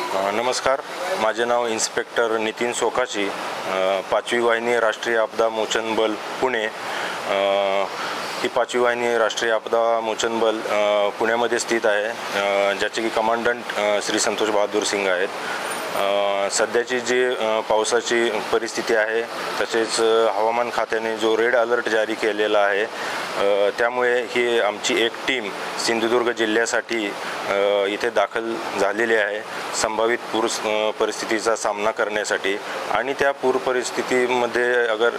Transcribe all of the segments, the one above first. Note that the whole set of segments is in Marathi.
नमस्कार, माझे नाव इन्स्पेक्टर नितीन सोकाशी, 5वी वाहिनी राष्ट्रीय आपदा मोचन बल पुणे। ही 5वी वाहिनी राष्ट्रीय आपदा मोचन बल पुण्यामध्ये स्थित आहे, ज्याचे की कमांडंट श्री संतोष बहादूर सिंग आहेत। सध्याची जी पावसाची परिस्थिती आहे, तसेच हवामान खात्याने जो रेड अलर्ट जारी केलेला आहे, त्यामुळे ही आमची एक टीम सिंधुदुर्ग जिल्ह्यासाठी इथे दाखल झालेली आहे संभावित पूर परिस्थितीचा सामना करण्यासाठी। आणि त्या पूर परिस्थितीमध्ये अगर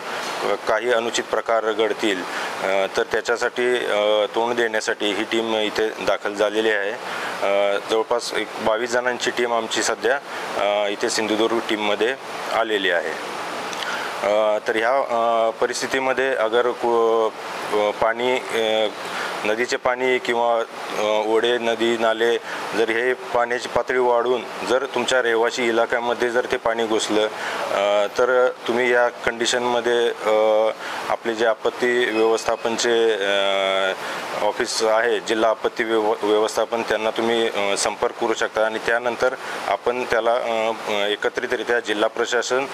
काही अनुचित प्रकार घडतील तर त्याच्यासाठी तोंड देण्यासाठी ही टीम इथे दाखल झालेली आहे। जवळपास 22 जणांची टीम आमची सध्या इथे सिंधुदुर्ग टीममध्ये आलेली आहे। तर ह्या परिस्थितीमध्ये अगर पाणी, नदीचे पाणी किंवा ओढे, नदी, नाले जर हे पाण्याची पातळी वाढून जर तुमच्या रहिवासी इलाक्यामध्ये जर ते पाणी घुसलं तर तुम्ही या कंडिशनमध्ये आपले जे आपत्ती व्यवस्थापनचे ऑफिस आहे, जिल्हा आपत्ती व्यवस्थापन, त्यांना तुम्ही संपर्क करू शकता आणि त्यानंतर आपण त्याला एकत्रितरित्या जिल्हा प्रशासन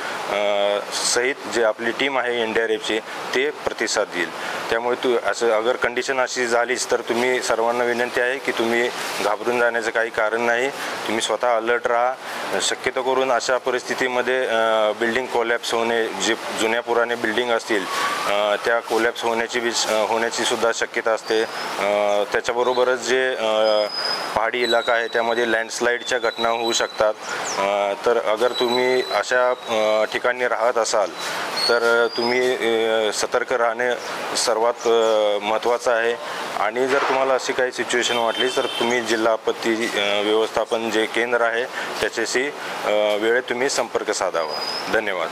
सहित जे आपली टीम आहे NDRFची ते प्रतिसाद देईल। त्यामुळे असं अगर कंडिशन अशी झालीच तर तुम्ही सर्वांना विनंती आहे की तुम्ही घाबरून जाण्याचं काही कारण नाही, तुम्ही स्वतः अलर्ट राहा। शक्यतो करून अशा परिस्थितीमध्ये बिल्डिंग कोलॅप्स होणे, जे जुन्या पुराने बिल्डिंग असतील त्या कोलॅप्स होण्याची सुद्धा शक्यता असते। त्याच्याबरोबरच जे पहाडी इलाका आहे त्यामध्ये लँडस्लाईडच्या घटना होऊ शकतात। तर अगर तुम्ही अशा ठिकाणी राहत असाल तर तुम्ही सतर्क राहणे सर्वात महत्त्वाचं आहे। आणि जर तुम्हाला अशी काही सिच्युएशन वाटली तर तुम्ही जिल्हा आपत्ती व्यवस्थापन जे केंद्र आहे त्याच्याशी वेळेत तुम्ही संपर्क साधावा। धन्यवाद।